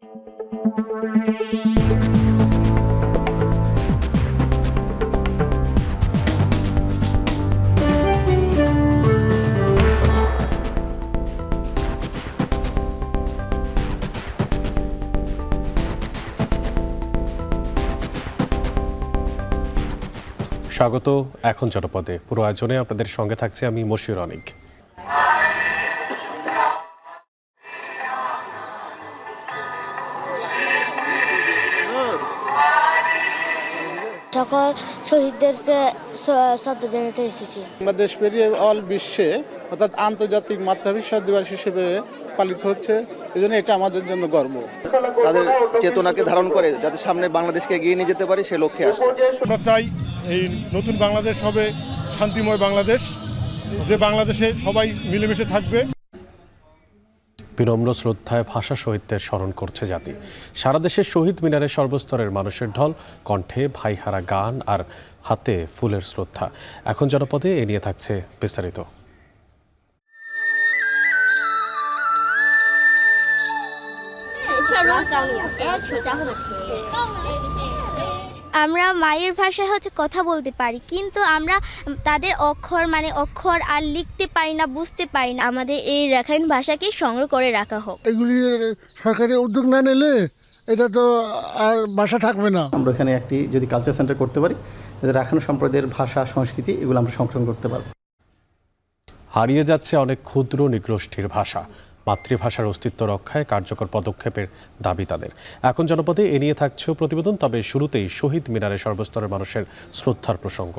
স্বাগত এখন জনপদে। পুরো আয়োজনে আপনাদের সঙ্গে থাকছে আমি মশিউর অনিক। সকল শহীদদেরকে শ্রদ্ধা জানাতে এসেছি। বাংলাদেশ পেরিয়ে অল বিশ্বে অর্থাৎ আন্তর্জাতিক মাতৃভাষা দিবস হিসেবে পালিত হচ্ছে, এই জন্য এটা আমাদের জন্য গর্ব। তাদের চেতনাকে ধারণ করে যাতে সামনে বাংলাদেশকে এগিয়ে নিয়ে যেতে পারি সে লক্ষ্যে আসছে। আমরা চাই এই নতুন বাংলাদেশ হবে শান্তিময় বাংলাদেশ, যে বাংলাদেশে সবাই মিলেমিশে থাকবে। বিনম্র শ্রদ্ধায় ভাষা শহীদদের স্মরণ করছে জাতি। সারা দেশের শহীদ মিনারে সর্বস্তরের মানুষের ঢল, কণ্ঠে ভাইহারা গান আর হাতে ফুলের শ্রদ্ধা। এখন জনপদে এ নিয়ে থাকছে বিস্তারিত। আমরা মায়ের ভাষায় কথা বলতে পারি, কিন্তু আমরা তাদের অক্ষর আর লিখতে পারি না, বুঝতে পারি না। আমাদের এই রাখাইন ভাষাকে সংগ্রহ করে রাখা হোক। এগুলি সরকারি উদ্যোগ না নিলে এটা তো আর ভাষা থাকবে না। আমরা এখানে একটি যদি কালচার সেন্টার করতে পারি, রাখাইন সম্প্রদায়ের ভাষা সংস্কৃতি এগুলো আমরা সংরক্ষণ করতে পারব। হারিয়ে যাচ্ছে অনেক ক্ষুদ্র নিগোষ্ঠীর ভাষা। মাতৃভাষার অস্তিত্ব রক্ষায় কার্যকর পদক্ষেপের দাবি তাদের। এখন জনপদে এ নিয়ে থাকছে প্রতিবেদন। তবে শুরুতেই শহীদ মিনারে সর্বস্তরের মানুষের শ্রদ্ধার প্রসঙ্গ।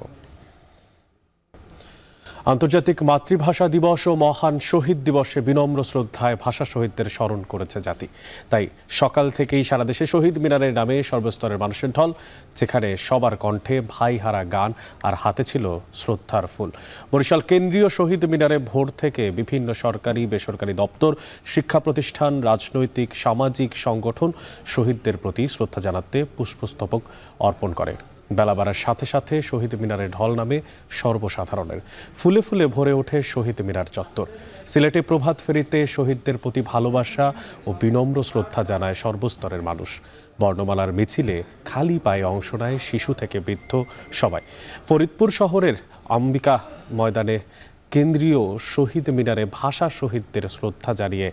আন্তর্জাতিক মাতৃভাষা দিবস ও মহান শহীদ দিবসে বিনম্র শ্রদ্ধায় ভাষা শহীদদের স্মরণ করেছে জাতি। তাই সকাল থেকেই সারা দেশে শহীদ মিনারের নামে সর্বস্তরের মানুষের ঢল, যেখানে সবার কণ্ঠে ভাইহারা গান আর হাতে ছিল শ্রদ্ধার ফুল। বরিশাল কেন্দ্রীয় শহীদ মিনারে ভোর থেকে বিভিন্ন সরকারি বেসরকারি দপ্তর, শিক্ষা প্রতিষ্ঠান, রাজনৈতিক সামাজিক সংগঠন শহীদদের প্রতি শ্রদ্ধা জানাতে পুষ্পস্তবক অর্পণ করে। বেলা বাড়ার সাথে সাথে শহীদ মিনারে ঢল নামে সর্বসাধারণের। ফুলে ফুলে ভরে ওঠে শহীদ মিনার চত্বর। সিলেটে প্রভাত ফেরিতে শহীদদের প্রতি ভালোবাসা ও বিনম্র শ্রদ্ধা জানায় সর্বস্তরের মানুষ। বর্ণমালার মিছিলে খালি পায়ে অংশ নেয় শিশু থেকে বৃদ্ধ সবাই। ফরিদপুর শহরের অম্বিকা ময়দানে কেন্দ্রীয় শহীদ মিনারে ভাষা শহীদদের শ্রদ্ধা জানিয়ে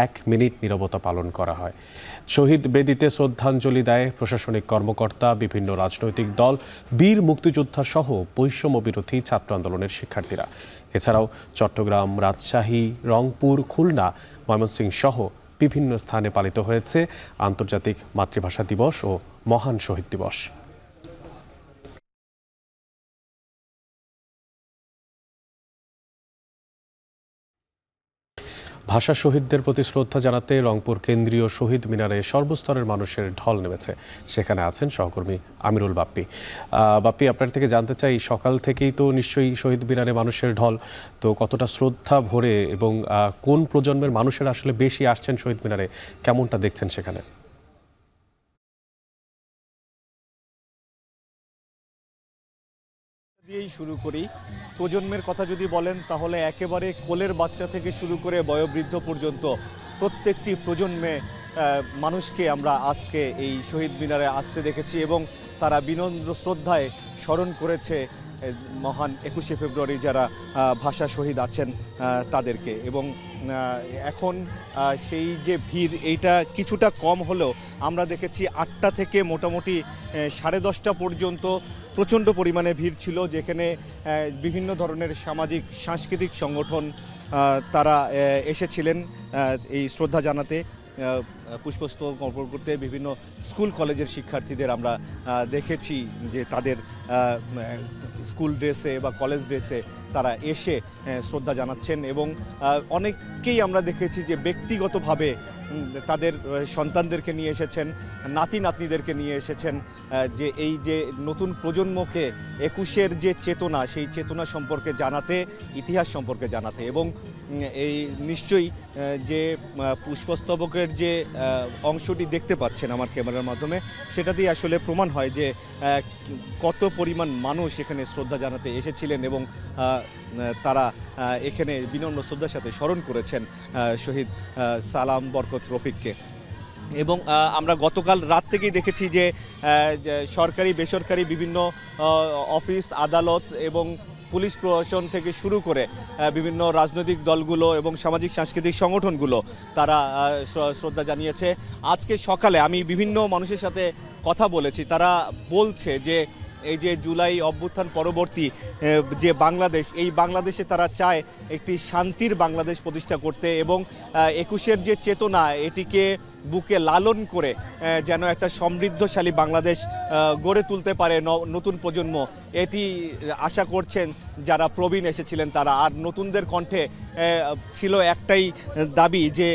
1 মিনিট নীরবতা পালন করা হয়। শহীদ বেদিতে শ্রদ্ধাঞ্জলি দেয় প্রশাসনিক কর্মকর্তা, বিভিন্ন রাজনৈতিক দল, বীর মুক্তিযোদ্ধা সহ বৈষম্য বিরোধী ছাত্র আন্দোলনের শিক্ষার্থীরা। এছাড়াও চট্টগ্রাম, রাজশাহী, রংপুর, খুলনা, ময়মনসিংহ সহ বিভিন্ন স্থানে পালিত হয়েছে আন্তর্জাতিক মাতৃভাষা দিবস ও মহান শহীদ দিবস। ভাষা শহীদদের প্রতি শ্রদ্ধা জানাতে রংপুর কেন্দ্রীয় শহীদ মিনারে সর্বস্তরের মানুষের ঢল নেমেছে। সেখানে আছেন সহকর্মী আমিরুল বাপ্পি। বাপ্পি, আপনার থেকে জানতে চাই, সকাল থেকেই তো নিশ্চয়ই শহীদ মিনারে মানুষের ঢল, তো কতটা শ্রদ্ধা ভরে এবং কোন প্রজন্মের মানুষের আসলে বেশি আসছেন শহীদ মিনারে, কেমনটা দেখছেন সেখানে? দিয়েই শুরু করি। প্রজন্মের কথা যদি বলেন তাহলে একেবারে কোলের বাচ্চা থেকে শুরু করে বয়োবৃদ্ধ পর্যন্ত প্রত্যেকটি প্রজন্মে মানুষকে আমরা আজকে এই শহীদ মিনারে আসতে দেখেছি এবং তারা বিনম্র শ্রদ্ধায় স্মরণ করেছে মহান 21শে ফেব্রুয়ারি যারা ভাষা শহীদ আছেন তাদেরকে। এবং এখন সেই যে ভিড়, এইটা কিছুটা কম হলেও আমরা দেখেছি 8টা থেকে মোটামুটি 10:30 পর্যন্ত প্রচণ্ড পরিমাণে ভিড় ছিল, যেখানে বিভিন্ন ধরনের সামাজিক সাংস্কৃতিক সংগঠন তারা এসেছিলেন এই শ্রদ্ধা জানাতে, পুষ্পস্তবক অর্পণ করতে। বিভিন্ন স্কুল কলেজের শিক্ষার্থীদের আমরা দেখেছি যে তাদের স্কুল ড্রেসে বা কলেজ ড্রেসে তারা এসে শ্রদ্ধা জানাচ্ছেন এবং অনেককেই আমরা দেখেছি যে ব্যক্তিগতভাবে তাদের সন্তানদেরকে নিয়ে এসেছেন, নাতি নাতনিদেরকে নিয়ে এসেছেন, যে এই যে নতুন প্রজন্মকে 21-এর যে চেতনা, সেই চেতনা সম্পর্কে জানাতে, ইতিহাস সম্পর্কে জানাতে। এবং এই নিশ্চয়ই যে পুষ্পস্তবকের যে অংশটি দেখতে পাচ্ছেন আমার ক্যামেরার মাধ্যমে, সেটা দিয়ে আসলে প্রমাণ হয় যে কত পরিমাণ মানুষ এখানে শ্রদ্ধা জানাতে এসেছিলেন এবং তারা এখানে বিনম্র শ্রদ্ধার সাথে স্মরণ করেছেন শহীদ সালাম বরকত রফিককে। এবং আমরা গতকাল রাত থেকেই দেখেছি যে সরকারি বেসরকারি বিভিন্ন অফিস আদালত এবং পুলিশ প্রশাসন থেকে শুরু করে বিভিন্ন রাজনৈতিক দলগুলো এবং সামাজিক সাংস্কৃতিক সংগঠনগুলো তারা শ্রদ্ধা জানিয়েছে। আজকে সকালে আমি বিভিন্ন মানুষের সাথে কথা বলেছি, তারা বলছে যে এই যে জুলাই অভ্যুত্থান পরবর্তী যে বাংলাদেশ, এই বাংলাদেশে তারা চায় একটি শান্তির বাংলাদেশ প্রতিষ্ঠা করতে এবং ২১-এর যে চেতনা এটিকে বুকে লালন করে যেন একটা সমৃদ্ধশালী বাংলাদেশ গড়ে তুলতে পারে নতুন প্রজন্ম, এটি আশা করছেন যারা প্রবীণ এসেছিলেন তারা। আর নতুনদের কণ্ঠে ছিল একটাই দাবি যে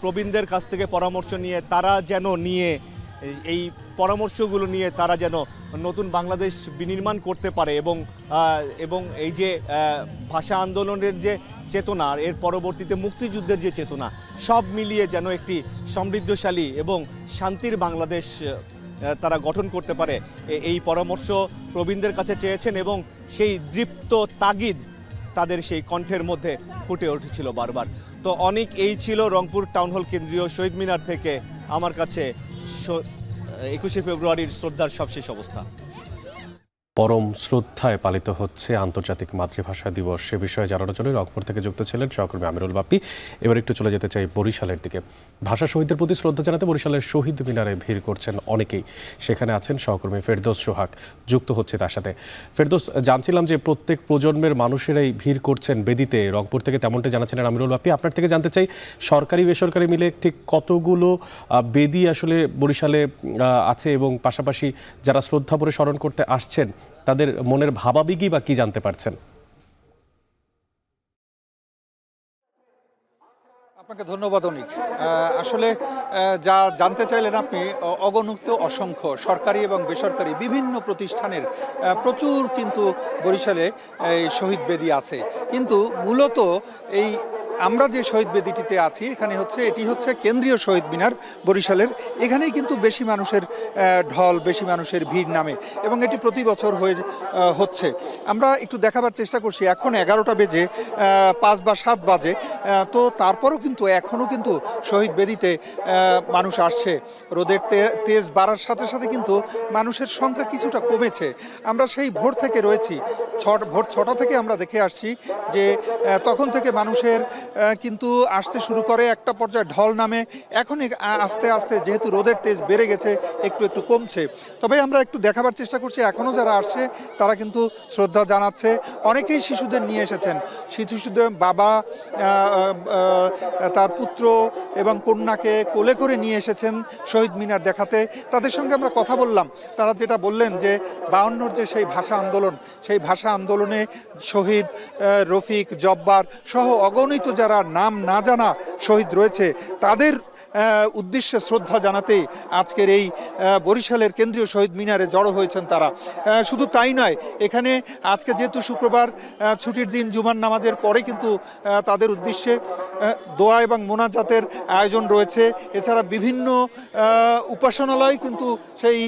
প্রবীণদের কাছ থেকে পরামর্শ নিয়ে তারা যেন এই পরামর্শগুলো নিয়ে তারা যেন নতুন বাংলাদেশ বিনির্মাণ করতে পারে এবং এই যে ভাষা আন্দোলনের যে চেতনা, এর পরবর্তীতে মুক্তিযুদ্ধের যে চেতনা, সব মিলিয়ে যেন একটি সমৃদ্ধশালী এবং শান্তির বাংলাদেশ তারা গঠন করতে পারে, এই পরামর্শ প্রবীণদের কাছে চেয়েছেন এবং সেই দৃপ্ত তাগিদ তাদের সেই কণ্ঠের মধ্যে ফুটে উঠেছিল বারবার। তো অনেক এই ছিল রংপুর টাউন হল কেন্দ্রীয় শহীদ মিনার থেকে আমার কাছে ২১শে ফেব্রুয়ারির শ্রদ্ধার সবশেষ অবস্থা। পরম শ্রদ্ধায় পালিত হচ্ছে আন্তর্জাতিক মাতৃভাষা দিবস, সে বিষয়ে জানানোর জন্য রংপুর থেকে যুক্ত ছিলেন সহকর্মী আমিরুল বাপ্পি। এবার একটু চলে যেতে চাই বরিশালের দিকে। ভাষা শহীদদের প্রতি শ্রদ্ধা জানাতে বরিশালের শহীদ মিনারে ভিড় করছেন অনেকেই। সেখানে আছেন সহকর্মী ফেরদৌস সোহাগ, যুক্ত হচ্ছে তার সাথে। ফেরদৌস, জানছিলাম যে প্রত্যেক প্রজন্মের মানুষেরাই ভিড় করছেন বেদিতে, রংপুর থেকে তেমনটা জানাচ্ছেন আমিরুল বাপ্পি। আপনার থেকে জানতে চাই, সরকারি বেসরকারি মিলে ঠিক কতগুলো বেদি আসলে বরিশালে আছে এবং পাশাপাশি যারা শ্রদ্ধা ভরে স্মরণ করতে আসছেন তাদের মনের ভাবাবেগই বা কি জানতে পারছেন? আপনাকে ধন্যবাদ অনিক। আসলে যা জানতে চাইলেন আপনি, অগণিত অসংখ্য সরকারি এবং বেসরকারি বিভিন্ন প্রতিষ্ঠানের প্রচুর কিন্তু বরিশালে এই শহীদ বেদি আছে। কিন্তু মূলত এই আমরা যে শহীদ বেদিটিতে আছি এটি হচ্ছে কেন্দ্রীয় শহীদ মিনার বরিশালের। এখানেই কিন্তু বেশি মানুষের ঢল, বেশি মানুষের ভিড় নামে এবং এটি প্রতি বছর হচ্ছে। আমরা একটু দেখাবার চেষ্টা করছি, এখন 11টা বেজে 5 বা 7 বাজে, তো তারপরও কিন্তু এখনও কিন্তু শহীদ বেদিতে মানুষ আসছে। রোদের তেজ বাড়ার সাথে সাথে কিন্তু মানুষের সংখ্যা কিছুটা কমেছে। আমরা সেই ভোর থেকে রয়েছি, ভোর 6টা থেকে আমরা দেখে আসছি যে তখন থেকে মানুষের কিন্তু আসতে শুরু করে, একটা পর্যায়ে ঢল নামে। এখন আস্তে আস্তে যেহেতু রোদের তেজ বেড়ে গেছে একটু একটু কমছে। তবে আমরা একটু দেখাবার চেষ্টা করছি, এখনও যারা আসছে তারা কিন্তু শ্রদ্ধা জানাচ্ছে। অনেকেই শিশুদের নিয়ে এসেছেন, শিশুদের বাবা তার পুত্র এবং কন্যাকে কোলে করে নিয়ে এসেছেন শহীদ মিনার দেখাতে। তাদের সঙ্গে আমরা কথা বললাম, তারা যেটা বললেন যে 52-র যে সেই ভাষা আন্দোলন, সেই ভাষা আন্দোলনে শহীদ রফিক, জব্বার সহ অগণিত যারা নাম না জানা শহীদ রয়েছে তাদের উদ্দেশ্যে শ্রদ্ধা জানাতেই আজকের এই বরিশালের কেন্দ্রীয় শহীদ মিনারে জড়ো হয়েছেন তারা। শুধু তাই নয়, এখানে আজকে যেহেতু শুক্রবার ছুটির দিন, জুমার নামাজের পরে কিন্তু তাদের উদ্দেশ্যে দোয়া এবং মোনাজাতের আয়োজন রয়েছে। এছাড়া বিভিন্ন উপাসনালয় কিন্তু সেই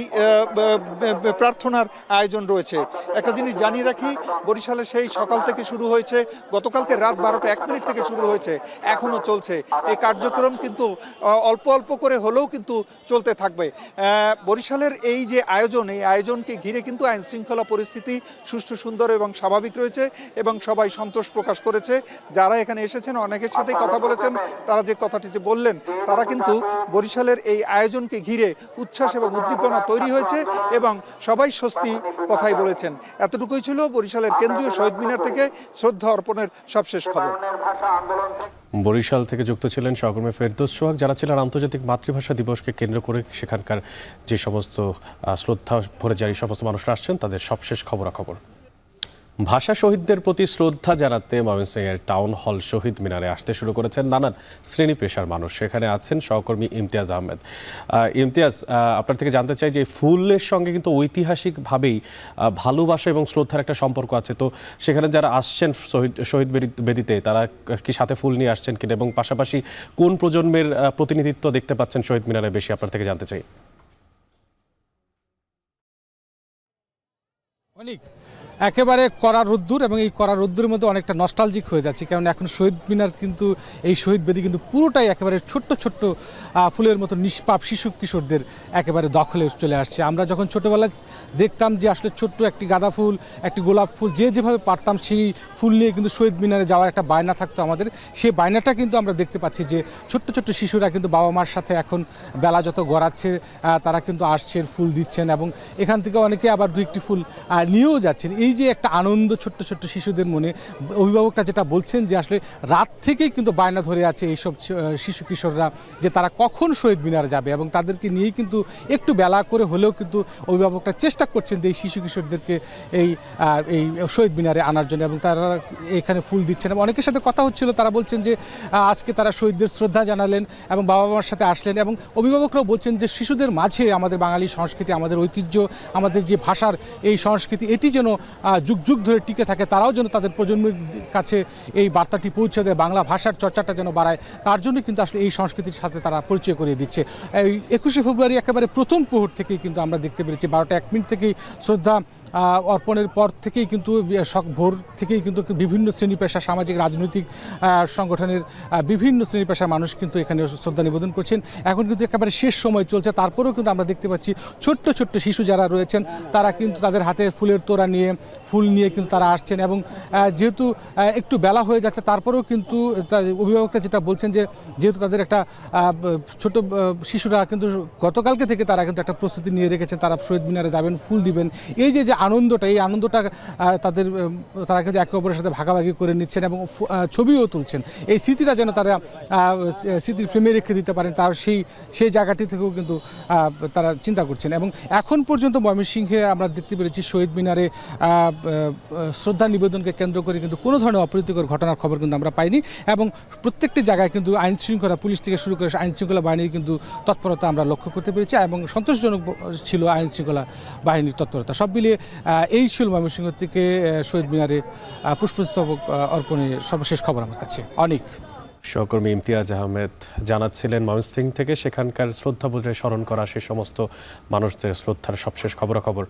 প্রার্থনার আয়োজন রয়েছে। একটা জিনিস জানিয়ে রাখি, বরিশালে সেই সকাল থেকে শুরু হয়েছে, গতকালকে রাত 12টা 1 মিনিট থেকে শুরু হয়েছে, এখনও চলছে। এই কার্যক্রম কিন্তু অল্প অল্প করে হলেও কিন্তু চলতে থাকবে। বরিশালের এই যে আয়োজন, এই আয়োজনকে ঘিরে কিন্তু আইন শৃঙ্খলা পরিস্থিতি সুষ্ঠু, সুন্দর এবং স্বাভাবিক রয়েছে এবং সবাই সন্তোষ প্রকাশ করেছে। যারা এখানে এসেছেন অনেকের সাথেই কথা বলেছেন, তারা যে কথাটিতে বললেন, তারা কিন্তু বরিশালের এই আয়োজনকে ঘিরে উচ্ছ্বাস এবং উদ্দীপনা তৈরি হয়েছে এবং সবাই স্বস্তি কথাই বলেছেন। এতটুকুই ছিল বরিশালের কেন্দ্রীয় শহীদ মিনার থেকে শ্রদ্ধা অর্পণের সবশেষ খবর। বরিশাল থেকে যুক্ত ছিলেন সহকর্মী ফেরদৌস সোহাগ, যারা ছিলেন আন্তর্জাতিক মাতৃভাষা দিবসকে কেন্দ্র করে সেখানকার যে সমস্ত শ্রদ্ধা ভরে যারা সমস্ত মানুষরা আসছেন তাদের সবশেষ খবরাখবর। ভাষা শহীদদের প্রতি শ্রদ্ধা জানাতে ময়মনসিংহের টাউন হল শহীদ মিনারে আসতে শুরু করেছেন নানান শ্রেণী পেশার মানুষ। সেখানে আছেন সহকর্মী ইমতিয়াজ আহমেদ। ইমতিয়াজ, আপনার থেকে জানতে চাই যে ফুলের সঙ্গে কিন্তু ঐতিহাসিকভাবেই ভালোবাসা এবং শ্রদ্ধার একটা সম্পর্ক আছে, তো সেখানে যারা আসছেন শহীদ বেদিতে তারা কি সাথে ফুল নিয়ে আসছেন কিনা এবং পাশাপাশি কোন প্রজন্মের প্রতিনিধিত্ব দেখতে পাচ্ছেন শহীদ মিনারে বেশি, আপনার থেকে জানতে চাই। অনেক একেবারে কড়া রোদ্দুর, এবং এই কড়া রোদ্দুরের মধ্যে অনেকটা নস্টালজিক হয়ে যাচ্ছে, কারণ এখন শহীদ মিনার কিন্তু এই শহীদ বেদি কিন্তু পুরোটাই একেবারে ছোট্ট ছোট্ট ফুলের মতো নিষ্পাপ শিশু কিশোরদের একেবারে দখলে চলে আসছে। আমরা যখন ছোটোবেলায় দেখতাম যে আসলে ছোট্ট একটি গাঁদা ফুল, একটি গোলাপ ফুল, যে যেভাবে পারতাম সেই ফুল নিয়ে কিন্তু শহীদ মিনারে যাওয়ার একটা বায়না থাকতো আমাদের। সেই বায়নাটা কিন্তু আমরা দেখতে পাচ্ছি যে ছোট্ট ছোট্ট শিশুরা কিন্তু বাবা মার সাথে এখন বেলা যত গড়াচ্ছে তারা কিন্তু আসছেন, ফুল দিচ্ছেন, এবং এখান থেকে অনেকে আবার দু একটি ফুল নিয়েও যাচ্ছেন। এই যে একটা আনন্দ ছোট্ট ছোট্ট শিশুদের মনে, অভিভাবকরা যেটা বলছেন যে আসলে রাত থেকেই কিন্তু বায়না ধরে আছে এইসব শিশু কিশোররা যে তারা কখন শহীদ মিনারে যাবে, এবং তাদেরকে নিয়েই কিন্তু একটু বেলা করে হলেও কিন্তু অভিভাবকরা চেষ্টা করছেন যে এই শিশু কিশোরদেরকে এই শহীদ মিনারে আনার জন্য, এবং তারা এখানে ফুল দিচ্ছেন। এবং অনেকের সাথে কথা হচ্ছিল, তারা বলছেন যে আজকে তারা শহীদদের শ্রদ্ধা জানালেন এবং বাবা মার সাথে আসলেন, এবং অভিভাবকরাও বলছেন যে শিশুদের মাঝে আমাদের বাঙালি সংস্কৃতি, আমাদের ঐতিহ্য, আমাদের যে ভাষার এই সংস্কৃতি, এটি যেন যুগ যুগ ধরে টিকে থাকে, তারাও যেন তাদের প্রজন্মের কাছে এই বার্তাটি পৌঁছে দেয়, বাংলা ভাষার চর্চাটা যেন বাড়ায়, তার জন্য কিন্তু আসলে এই সংস্কৃতির সাথে তারা পরিচয় করিয়ে দিচ্ছে। এই 21শে ফেব্রুয়ারি একেবারে প্রথম প্রহর থেকেই কিন্তু আমরা দেখতে পেরেছি 12টা 1 মিনিট থেকেই শ্রদ্ধা অর্পণের পর থেকেই কিন্তু ভোর থেকেই কিন্তু বিভিন্ন শ্রেণী পেশা, সামাজিক রাজনৈতিক সংগঠনের বিভিন্ন শ্রেণী পেশার মানুষ কিন্তু এখানে শ্রদ্ধা নিবেদন করছেন। এখন কিন্তু একেবারে শেষ সময় চলছে, তারপরেও কিন্তু আমরা দেখতে পাচ্ছি ছোট্ট ছোট্ট শিশু যারা রয়েছেন তারা কিন্তু তাদের হাতে ফুলের তোড়া নিয়ে, ফুল নিয়ে কিন্তু তারা আসছেন, এবং যেহেতু একটু বেলা হয়ে যাচ্ছে তারপরেও কিন্তু অভিভাবকরা যেটা বলছেন যে যেহেতু তাদের একটা ছোট শিশুরা কিন্তু গতকালকে থেকে তারা কিন্তু একটা প্রস্তুতি নিয়ে রেখেছেন, তারা শহীদ মিনারে যাবেন, ফুল দিবেন। এই যে আনন্দটা, এই আনন্দটা তারা কিন্তু একে অপরের সাথে ভাগাভাগি করে নিচ্ছেন এবং ছবিও তুলছেন। এই স্মৃতিটা যেন তারা স্মৃতির ফ্রেমে রেখে দিতে পারেন, তার সেই জায়গাটি থেকেও কিন্তু তারা চিন্তা করছেন। এবং এখন পর্যন্ত ময়মনসিংহে আমরা দেখতে পেরেছি শহীদ মিনারে শ্রদ্ধা নিবেদনকে কেন্দ্র করে কিন্তু কোনো ধরনের অপ্রীতিকর ঘটনার খবর কিন্তু আমরা পাইনি, এবং প্রত্যেকটি জায়গায় কিন্তু আইন শৃঙ্খলা, পুলিশ থেকে শুরু করে আইন শৃঙ্খলা বাহিনীর কিন্তু তৎপরতা আমরা লক্ষ্য করতে পেরেছি, এবং সন্তোষজনক ছিল আইন শৃঙ্খলা বাহিনীর তৎপরতা। সব মিলিয়ে এই ছিল ময়মনসিংহ থেকে শহীদ মিনারে পুষ্পস্তবক অর্পণের সর্বশেষ খবর আমার কাছে। অনেক সহকর্মী ইমতিয়াজ আহমেদ জানাচ্ছিলেন ময়মনসিংহ থেকে সেখানকার শ্রদ্ধাবোধে স্মরণ করা সে সমস্ত মানুষদের শ্রদ্ধার সবশেষ খবরাখবর।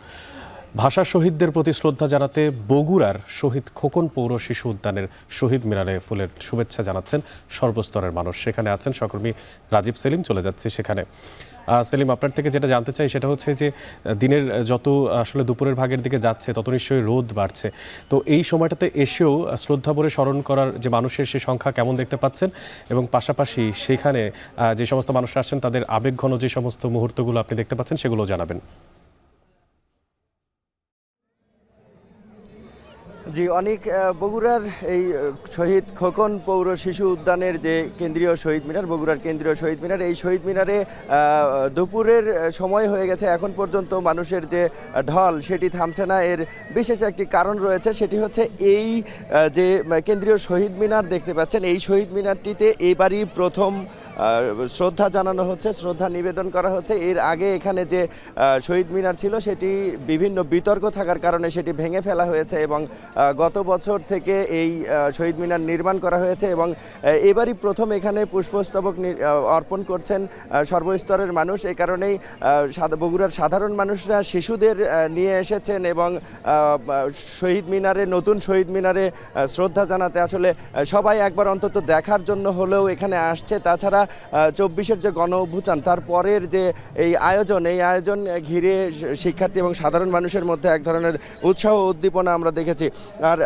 ভাষা শহীদদের প্রতি শ্রদ্ধা জানাতে বগুড়ার শহীদ খোকন পৌর শিশু উদ্যানের শহীদ মিনারে ফুলের শুভেচ্ছা জানাচ্ছেন সর্বস্তরের মানুষ। সেখানে আছেন সহকর্মী রাজীব সেলিম, চলে যাচ্ছি সেখানে। সেলিম, আপনার থেকে যেটা জানতে চাই সেটা হচ্ছে যে দিনের যত আসলে দুপুরের ভাগের দিকে যাচ্ছে তত নিশ্চয়ই রোদ বাড়ছে, তো এই সময়টাতে এসেও শ্রদ্ধাভরে স্মরণ করার যে মানুষের সে সংখ্যা কেমন দেখতে পাচ্ছেন, এবং পাশাপাশি সেখানে যে সমস্ত মানুষরা আসছেন তাদের আবেগঘন যে সমস্ত মুহূর্তগুলো আপনি দেখতে পাচ্ছেন সেগুলো জানাবেন। জি, অনেক বগুড়ার এই শহীদ খোকন পৌর শিশু উদ্যানের যে কেন্দ্রীয় শহীদ মিনার, বগুড়ার কেন্দ্রীয় শহীদ মিনার, এই শহীদ মিনারে দুপুরের সময় হয়ে গেছে, এখন পর্যন্ত মানুষের যে ঢল সেটি থামছে না। এর বিশেষ একটি কারণ রয়েছে, সেটি হচ্ছে এই যে কেন্দ্রীয় শহীদ মিনার দেখতে পাচ্ছেন, এই শহীদ মিনারটিতে এবারই প্রথম শ্রদ্ধা জানানো হচ্ছে, শ্রদ্ধা নিবেদন করা হচ্ছে। এর আগে এখানে যে শহীদ মিনার ছিল সেটি বিভিন্ন বিতর্ক থাকার কারণে সেটি ভেঙে ফেলা হয়েছে, এবং গত বছর থেকে এই শহীদ মিনার নির্মাণ করা হয়েছে, এবং এবারই প্রথম এখানে পুষ্পস্তবক অর্পণ করছেন সর্বস্তরের মানুষ। এই কারণেই বগুড়ার সাধারণ মানুষরা শিশুদের নিয়ে এসেছেন, এবং শহীদ মিনারে, নতুন শহীদ মিনারে শ্রদ্ধা জানাতে আসলে সবাই একবার অন্তত দেখার জন্য হলেও এখানে আসছে। তাছাড়া 24-এর যে গণ অভ্যুত্থান, তারপরের যে এই আয়োজন ঘিরে শিক্ষার্থী এবং সাধারণ মানুষের মধ্যে এক ধরনের উৎসাহ উদ্দীপনা আমরা দেখেছি। আর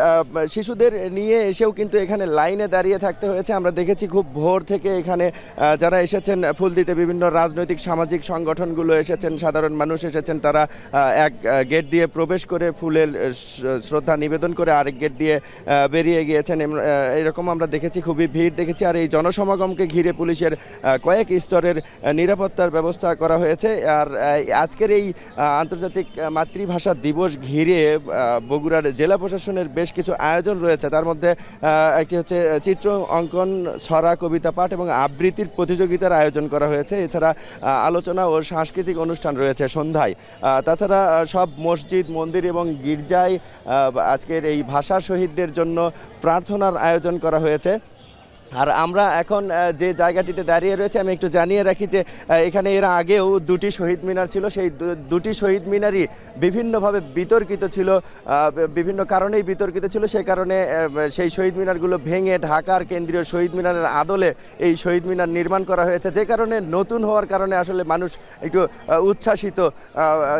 শিশুদের নিয়ে এসেও কিন্তু এখানে লাইনে দাঁড়িয়ে থাকতে হয়েছে। আমরা দেখেছি খুব ভোর থেকে এখানে যারা এসেছেন ফুল দিতে, বিভিন্ন রাজনৈতিক সামাজিক সংগঠনগুলো এসেছেন, সাধারণ মানুষ এসেছেন, তারা এক গেট দিয়ে প্রবেশ করে ফুলের শ্রদ্ধা নিবেদন করে আরেক গেট দিয়ে বেরিয়ে গিয়েছেন। এরকম আমরা দেখেছি, খুবই ভিড় দেখেছি। আর এই জনসমাগমকে ঘিরে পুলিশের কয়েক স্তরের নিরাপত্তার ব্যবস্থা করা হয়েছে। আর আজকের এই আন্তর্জাতিক মাতৃভাষা দিবস ঘিরে বগুড়ার জেলা প্রশাসনের বেশ কিছু আয়োজন রয়েছে। তার মধ্যে একটি হচ্ছে চিত্র অঙ্কন, ছড়া, কবিতা পাঠ এবং আবৃত্তির প্রতিযোগিতার আয়োজন করা হয়েছে। এছাড়া আলোচনা ও সাংস্কৃতিক অনুষ্ঠান রয়েছে সন্ধ্যায়। তাছাড়া সব মসজিদ, মন্দির এবং গির্জায় আজকের এই ভাষা শহীদদের জন্য প্রার্থনার আয়োজন করা হয়েছে। আর আমরা এখন যে জায়গাটিতে দাঁড়িয়ে রয়েছে আমি একটু জানিয়ে রাখি যে এখানে এর আগেও দুটি শহীদ মিনার ছিল, সেই দুটি শহীদ মিনারই বিভিন্নভাবে বিতর্কিত ছিল, বিভিন্ন কারণেই বিতর্কিত ছিল। সেই কারণে সেই শহীদ মিনারগুলো ভেঙে ঢাকার কেন্দ্রীয় শহীদ মিনারের আদলে এই শহীদ মিনার নির্মাণ করা হয়েছে, যে কারণে নতুন হওয়ার কারণে আসলে মানুষ একটু উচ্ছ্বাসিত।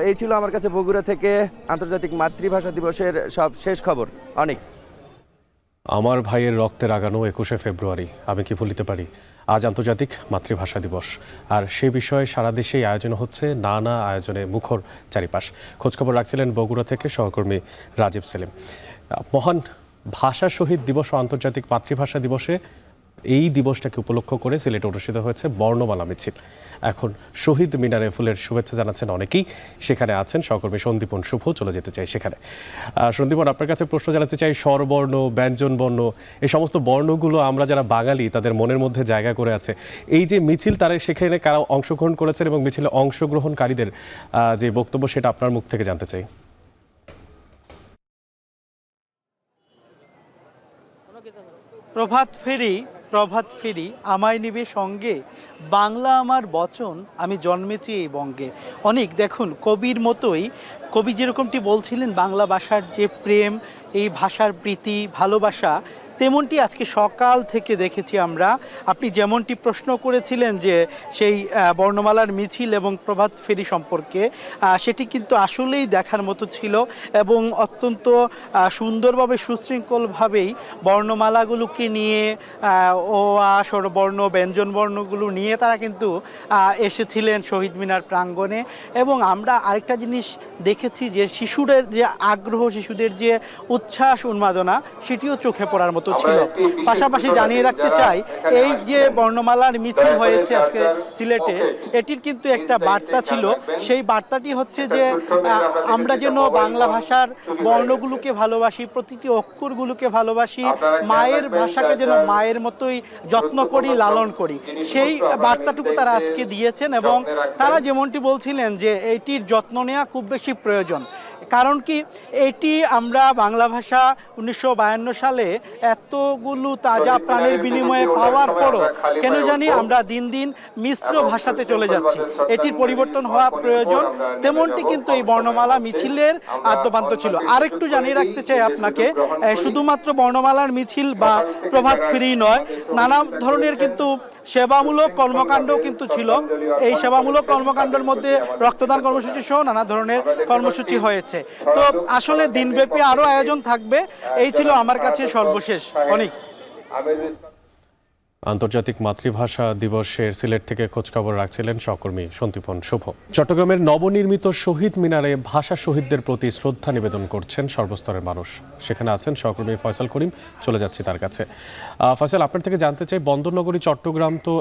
এই ছিল আমার কাছে বগুড়া থেকে আন্তর্জাতিক মাতৃভাষা দিবসের সব শেষ খবর। অনেক আমার ভাইয়ের রক্তে রাগানো 21শে ফেব্রুয়ারি আমি কি ভুলিতে পারি। আজ আন্তর্জাতিক মাতৃভাষা দিবস, আর সে বিষয়ে সারা দেশেই আয়োজন হচ্ছে, নানা আয়োজনে মুখর চারিপাশ। খোঁজখবর রাখছিলেন বগুড়া থেকে সহকর্মী রাজীব সেলিম। মহান ভাষা শহীদ দিবস ও আন্তর্জাতিক মাতৃভাষা দিবসে এই দিবসটাকে উপলক্ষ করে সিলেটে অনুষ্ঠিত হয়েছে বর্ণমালা মিছিল। এখন শহীদ মিনারে ফুলের শুভেচ্ছা জানাচ্ছেন অনেকেই। সেখানে আছেন সহকর্মী সন্দীপন শুভ, চলে যেতে চাই সেখানে। সন্দীপন, আপনার কাছে প্রশ্ন জানাতে চাই, স্বরবর্ণ, ব্যঞ্জন বর্ণ, এই সমস্ত বর্ণগুলো আমরা যারা বাঙালি তাদের মনের মধ্যে জায়গা করে আছে। এই যে মিছিল, তারা সেখানে কারা অংশগ্রহণ করেছেন এবং মিছিলে অংশগ্রহণকারীদের যে বক্তব্য সেটা আপনার মুখ থেকে জানতে চাই। প্রভাত ফেরি আমায় নিবে সঙ্গে, বাংলা আমার বচন, আমি জন্মেছি এই বঙ্গে। অনেক দেখুন, কবির মতোই কবি যেরকমটি বলছিলেন বাংলা ভাষার যে প্রেম, এই ভাষার প্রীতি, ভালোবাসা, তেমনটি আজকে সকাল থেকে দেখেছি আমরা। আপনি যেমনটি প্রশ্ন করেছিলেন যে সেই বর্ণমালার মিছিল এবং প্রভাত ফেরি সম্পর্কে, সেটি কিন্তু আসলেই দেখার মতো ছিল এবং অত্যন্ত সুন্দরভাবে সুশৃঙ্খলভাবেই বর্ণমালাগুলোকে নিয়ে ও স্বরবর্ণ, ব্যঞ্জন বর্ণগুলো নিয়ে তারা কিন্তু এসেছিলেন শহীদ মিনার প্রাঙ্গণে। এবং আমরা আরেকটা জিনিস দেখেছি যে শিশুদের যে আগ্রহ, শিশুদের যে উচ্ছ্বাস উন্মাদনা, সেটিও চোখে পড়ার মতো ছিল। পাশাপাশি জানিয়ে রাখতে চাই, এই যে বর্ণমালার মিছিল হয়েছে আজকে সিলেটে, এটির কিন্তু একটা বার্তা ছিল। সেই বার্তাটি হচ্ছে যে আমরা যেন বাংলা ভাষার বর্ণগুলোকে ভালোবাসি, প্রতিটি অক্ষরগুলোকে ভালোবাসি, মায়ের ভাষাকে যেন মায়ের মতোই যত্ন করি, লালন করি। সেই বার্তাটুকু তারা আজকে দিয়েছেন এবং তারা যেমনটি বলছিলেন যে এটির যত্ন নেওয়া খুব বেশি প্রয়োজন। কারণ কি, এটি আমরা বাংলা ভাষা 1952 সালে এতগুলো তাজা প্রাণের বিনিময়ে পাওয়ার পরও কেন জানি আমরা দিন দিন মিশ্র ভাষাতে চলে যাচ্ছি। এটির পরিবর্তন হওয়া প্রয়োজন। তেমনটি কিন্তু এই বর্ণমালা মিছিলের আদ্যপান্ত ছিল। আরেকটু জানিয়ে রাখতে চাই আপনাকে, শুধুমাত্র বর্ণমালার মিছিল বা প্রভাত ফেরি নয়, নানা ধরনের কিন্তু সেবামূলক কর্মকাণ্ডও কিন্তু ছিল। এই সেবামূলক কর্মকাণ্ডের মধ্যে রক্তদান কর্মসূচি সহ নানা ধরনের কর্মসূচি হয়েছে। তো আসলে দিনব্যাপী আরও আয়োজন থাকবে। এই ছিল আমার কাছে সর্বশেষ। অনেক আন্তর্জাতিক মাতৃভাষা দিবসের সিলেট থেকে খোঁজখবর রাখছিলেন সহকর্মী সন্দীপন শুভ। চট্টগ্রামের নবনির্মিত শহীদ মিনারে ভাষা শহীদদের প্রতি শ্রদ্ধা নিবেদন করছেন সর্বস্তরের মানুষ। সেখানে আছেন সহকর্মী ফয়সাল করিম, চলে যাচ্ছি তার কাছে। ফয়সাল, আপনার থেকে জানতে চাই, বন্দরনগরী চট্টগ্রাম তো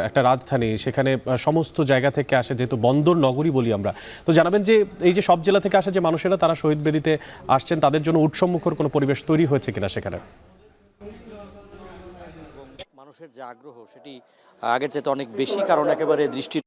একটা রাজধানী, সেখানে সমস্ত জায়গা থেকে আসে, যেহেতু বন্দর নগরী বলি আমরা, তো জানাবেন যে এই যে সব জেলা থেকে আসে যে মানুষেরা, তারা শহীদ বেদিতে আসছেন, তাদের জন্য উৎসবমুখর কোনো পরিবেশ তৈরি হয়েছে কিনা সেখানে? মানুষের যে আগ্রহ সেটি আগের চাইতে অনেক বেশি, কারণ একেবারে দৃষ্টি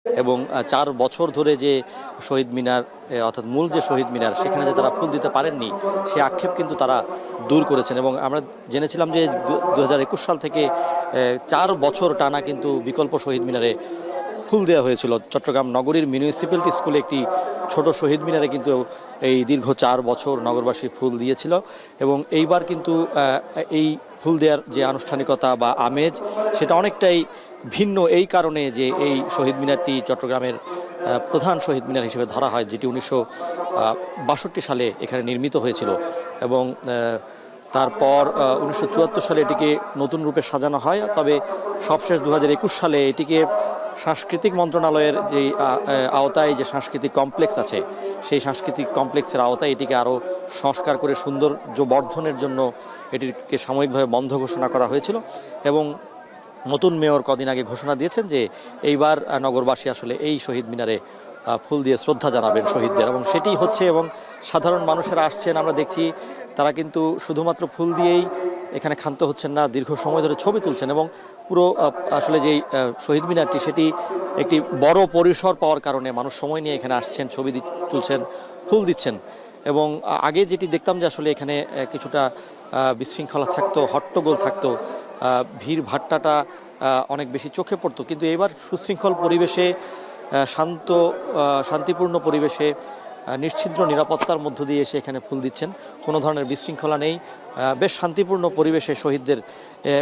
এবং 4 বছর ধরে যে শহীদ মিনার, অর্থাৎ মূল যে শহীদ মিনার, সেখানে যে তারা ফুল দিতে পারেননি, সে আক্ষেপ কিন্তু তারা দূর করেছেন। এবং আমরা জেনেছিলাম যে 2021 সাল থেকে 4 বছর টানা কিন্তু বিকল্প শহীদ মিনারে ফুল দেওয়া হয়েছিল। চট্টগ্রাম নগরীর মিউনিসিপ্যালিটি স্কুলে একটি ছোট শহীদ মিনারে কিন্তু এই দীর্ঘ 4 বছর নগরবাসী ফুল দিয়েছিল। এবং এইবার কিন্তু এই ফুল দেওয়ার যে আনুষ্ঠানিকতা বা আমেজ, সেটা অনেকটাই ভিন্ন, এই কারণে যে এই শহীদ মিনারটি চট্টগ্রামের প্রধান শহীদ মিনার হিসেবে ধরা হয়, যেটি 1962 সালে এখানে নির্মিত হয়েছিল। এবং তারপর 1974 সালে এটিকে নতুন রূপে সাজানো হয়। তবে সবশেষ 2021 সালে এটিকে সাংস্কৃতিক মন্ত্রণালয়ের যে আওতায় যে সাংস্কৃতিক কমপ্লেক্স আছে, সেই সাংস্কৃতিক কমপ্লেক্সের আওতায় এটিকে আরও সংস্কার করে সৌন্দর্য বর্ধনের জন্য এটিকে সাময়িকভাবে বন্ধ ঘোষণা করা হয়েছিল। এবং নতুন মেয়র কদিন আগে ঘোষণা দিয়েছেন যে এইবার নগরবাসী আসলে এই শহীদ মিনারে ফুল দিয়ে শ্রদ্ধা জানাবেন শহীদদের, এবং সেটি হচ্ছে। এবং সাধারণ মানুষেরা আসছেন, আমরা দেখছি তারা কিন্তু শুধুমাত্র ফুল দিয়েই এখানে ক্ষান্ত হচ্ছেন না, দীর্ঘ সময় ধরে ছবি তুলছেন এবং পুরো আসলে যেই শহীদ মিনারটি সেটি একটি বড় পরিসর পাওয়ার কারণে মানুষ সময় নিয়ে এখানে আসছেন, ছবি তুলছেন, ফুল দিচ্ছেন। এবং আগে যেটি দেখতাম যে আসলে এখানে কিছুটা বিশৃঙ্খলা থাকতো, হট্টগোল থাকতো, ভিড় ভাট্টাটা অনেক বেশি চোখে পড়তো, কিন্তু এবার সুশৃঙ্খল পরিবেশে, শান্তিপূর্ণ পরিবেশে, নিশ্ছিদ্র নিরাপত্তার মধ্য দিয়ে এসে এখানে ফুল দিচ্ছেন। কোনো ধরনের বিশৃঙ্খলা নেই, বেশ শান্তিপূর্ণ পরিবেশে শহীদদের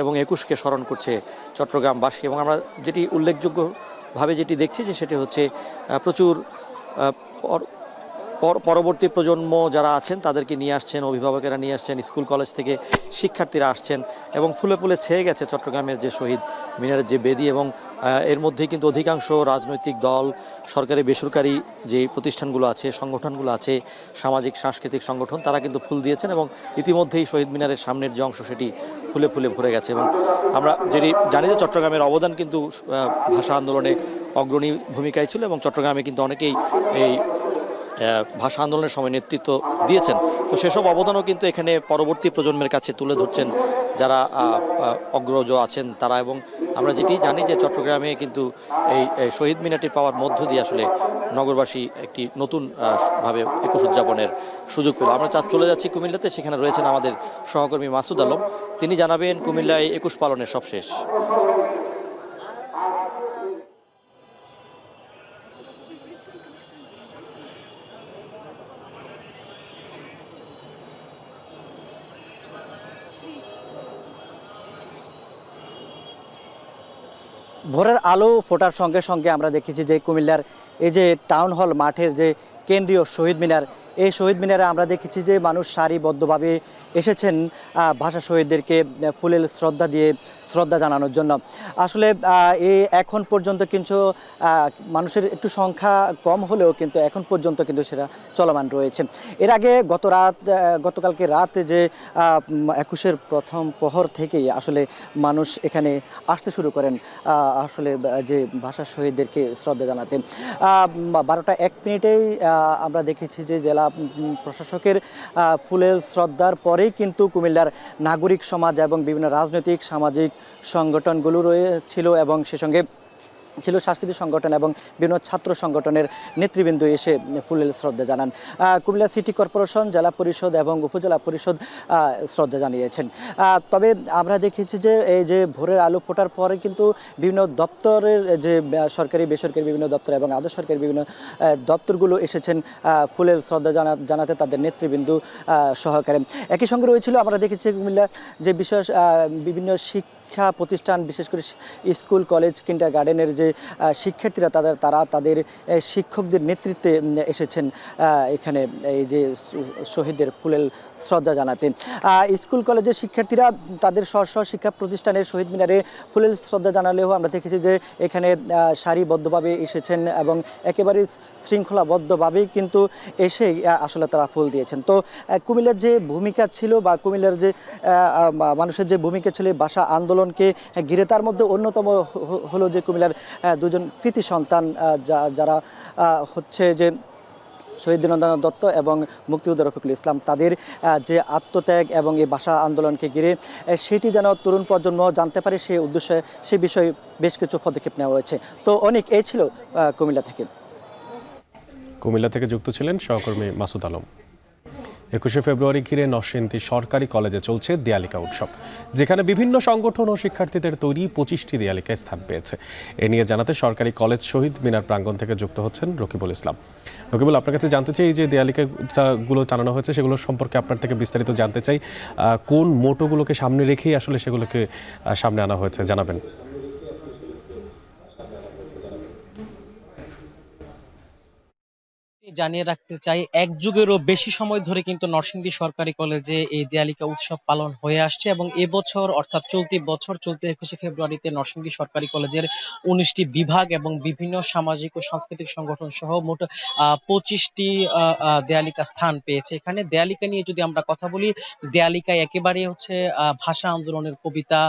এবং 21কে স্মরণ করছে চট্টগ্রামবাসী। এবং আমরা যেটি উল্লেখযোগ্যভাবে যেটি দেখছি যে সেটি হচ্ছে প্রচুর পরবর্তী প্রজন্ম যারা আছেন তাদেরকে নিয়ে আসছেন, অভিভাবকেরা নিয়ে আসছেন, স্কুল কলেজ থেকে শিক্ষার্থীরা আসছেন এবং ফুলে ফুলে ছেয়ে গেছে চট্টগ্রামের যে শহীদ মিনারের যে বেদি। এবং এর মধ্যেই কিন্তু অধিকাংশ রাজনৈতিক দল, সরকারি বেসরকারি যে প্রতিষ্ঠানগুলো আছে, সংগঠনগুলো আছে, সামাজিক সাংস্কৃতিক সংগঠন, তারা কিন্তু ফুল দিয়েছেন এবং ইতিমধ্যেই শহীদ মিনারের সামনের যে অংশ সেটি ফুলে ফুলে ভরে গেছে। এবং আমরা যেটি জানি যে চট্টগ্রামের অবদান কিন্তু ভাষা আন্দোলনে অগ্রণী ভূমিকায় ছিল এবং চট্টগ্রামে কিন্তু অনেকেই এই ভাষা আন্দোলনের সময় নেতৃত্ব দিয়েছেন। তো সেসব অবদানও কিন্তু এখানে পরবর্তী প্রজন্মের কাছে তুলে ধরছেন যারা অগ্রজ আছেন তারা। এবং আমরা যেটি জানি যে চট্টগ্রামে কিন্তু এই শহীদ মিনারটি পাওয়ার মধ্য দিয়ে আসলে নগরবাসী একটি নতুন ভাবে 21 উদযাপনের সুযোগ পেল। আমরা চলে যাচ্ছি কুমিল্লাতে, সেখানে রয়েছেন আমাদের সহকর্মী মাসুদ আলম, তিনি জানাবেন কুমিল্লায় 21 পালনের সবশেষ। ভোরের আলো ফোটার সঙ্গে সঙ্গে আমরা দেখেছি যে কুমিল্লার এই যে টাউন হল মাঠের যে কেন্দ্রীয় শহীদ মিনার, এই শহীদ মিনারে আমরা দেখেছি যে মানুষ সারিবদ্ধভাবে এসেছেন ভাষা শহীদদেরকে ফুলের শ্রদ্ধা জানানোর জন্য। আসলে এখন পর্যন্ত কিন্তু মানুষের একটু সংখ্যা কম হলেও কিন্তু এখন পর্যন্ত কিন্তু সেটা চলমান রয়েছে। এর আগে গতকালকে রাত যে 21-এর প্রথম প্রহর থেকেই আসলে মানুষ এখানে আসতে শুরু করেন আসলে যে ভাষা শহীদদেরকে শ্রদ্ধা জানাতে। 12টা 1 মিনিটেই আমরা দেখেছি যে জেলা প্রশাসকের ফুলের শ্রদ্ধার পরেই কিন্তু কুমিল্লার নাগরিক সমাজ এবং বিভিন্ন রাজনৈতিক সামাজিক সংগঠনগুলো রয়েছিল এবং সে সঙ্গে ছিল সাংস্কৃতিক সংগঠন এবং বিভিন্ন ছাত্র সংগঠনের নেতৃবৃন্দ এসে ফুলের শ্রদ্ধা জানান। কুমিল্লা সিটি কর্পোরেশন, জেলা পরিষদ এবং উপজেলা পরিষদ শ্রদ্ধা জানিয়েছেন। তবে আমরা দেখেছি যে এই যে ভোরের আলো ফোটার পরে কিন্তু বিভিন্ন দপ্তরের যে সরকারি বেসরকারি বিভিন্ন দপ্তর এবং আধা সরকারি বিভিন্ন দপ্তরগুলো এসেছেন ফুলের শ্রদ্ধা জানাতে তাদের নেতৃবৃন্দ সহকারে। একই সঙ্গে রয়েছিল আমরা দেখেছি কুমিল্লা যে বিশেষ বিভিন্ন শিক্ষা প্রতিষ্ঠান, বিশেষ করে স্কুল কলেজ কিন্ডার গার্ডেনের যে শিক্ষার্থীরা তারা তাদের শিক্ষকদের নেতৃত্বে এসেছেন এখানে এই যে শহীদদের ফুলের শ্রদ্ধা জানাতে। স্কুল কলেজের শিক্ষার্থীরা তাদের স্ব শিক্ষা প্রতিষ্ঠানের শহীদ মিনারে ফুলের শ্রদ্ধা জানালেও আমরা দেখেছি যে এখানে সারিবদ্ধভাবে এসেছেন এবং একেবারে শৃঙ্খলাবদ্ধভাবেই কিন্তু এসে আসলে তারা ফুল দিয়েছেন। তো কুমিল্লার যে ভূমিকা ছিল বা কুমিল্লার যে মানুষের যে ভূমিকা ছিল ভাষা আন্দোলনকে ঘিরে, তার মধ্যে অন্যতম হলো যে কুমিল্লার দুজন কৃতি সন্তান যারা হচ্ছে যে শহীদ দীননারায়ণ দত্ত এবং মুক্তিযোদ্ধা রফিকুল ইসলাম, তাদের যে আত্মত্যাগ এবং এই ভাষা আন্দোলনকে ঘিরে সেটি যেন তরুণ প্রজন্ম জানতে পারে সেই উদ্দেশ্যে সে বিষয়ে বেশ কিছু পদক্ষেপ নেওয়া হয়েছে। তো অনেক এই ছিল কুমিল্লা থেকে যুক্ত ছিলেন সহকর্মী মাসুদ আলম। 21শে ফেব্রুয়ারি ঘিরে নরসিংদী সরকারি কলেজে চলছে দেয়ালিকা উৎসব, যেখানে বিভিন্ন সংগঠন ও শিক্ষার্থীদের তৈরি 25টি দেয়ালিকায় স্থান পেয়েছে। এ নিয়ে জানাতে সরকারি কলেজ শহীদ মিনার প্রাঙ্গণ থেকে যুক্ত হচ্ছেন রকিবুল ইসলাম। রকিবুল, আপনার কাছে জানতে চাই, এই যে দেয়ালিকাগুলো টানানো হয়েছে সেগুলো সম্পর্কে আপনার থেকে বিস্তারিত জানতে চাই। কোন মোটোগুলোকে সামনে রেখেই আসলে সেগুলোকে সামনে আনা হয়েছে জানাবেন। জানিয়ে রাখতে চাই, এক যুগেরও বেশি সময় ধরে কিন্তু নরসিংদী সরকারি কলেজে এই দেয়ালিকা উৎসব পালন হয়ে আসছে এবং এবছর অর্থাৎ চলতি 21শে ফেব্রুয়ারিতে নরসিংদী সরকারি কলেজের 19টি বিভাগ এবং বিভিন্ন সামাজিক ও সাংস্কৃতিক সংগঠন সহ মোট 25টি দেয়ালিকা স্থান পেয়েছে। এখানে দেয়ালিকা নিয়ে যদি আমরা কথা বলি, দেয়ালিকায় একেবারে হচ্ছে ভাষা আন্দোলনের কবিতা,